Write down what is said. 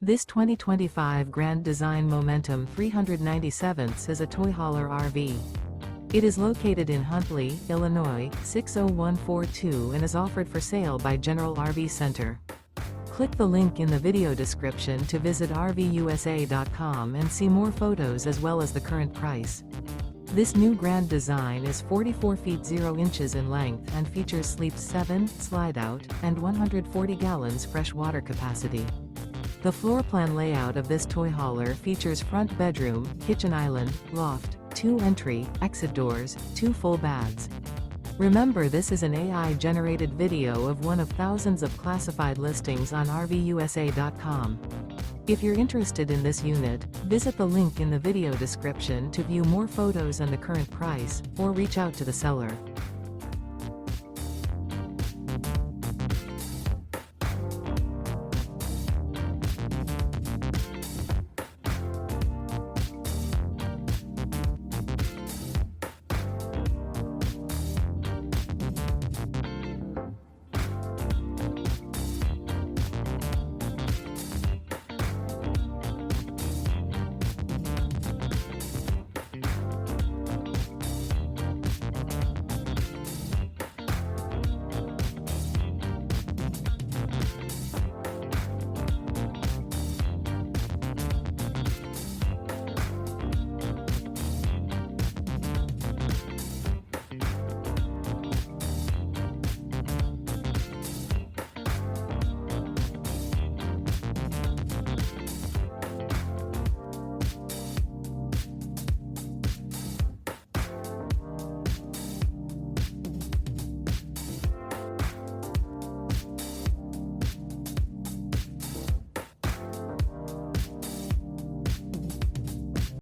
This 2025 Grand Design Momentum 397 is a toy hauler RV. It is located in Huntley, Illinois, 60142 and is offered for sale by General RV Center. Click the link in the video description to visit RVUSA.com and see more photos as well as the current price. This new Grand Design is 44 feet 0 inches in length and features sleeps 7, slide-out, and 140 gallons fresh water capacity. The floor plan layout of this toy hauler features front bedroom, kitchen island, loft, 2 entry, exit doors, 2 full baths. Remember, this is an AI-generated video of one of thousands of classified listings on RVUSA.com. If you're interested in this unit, visit the link in the video description to view more photos and the current price, or reach out to the seller.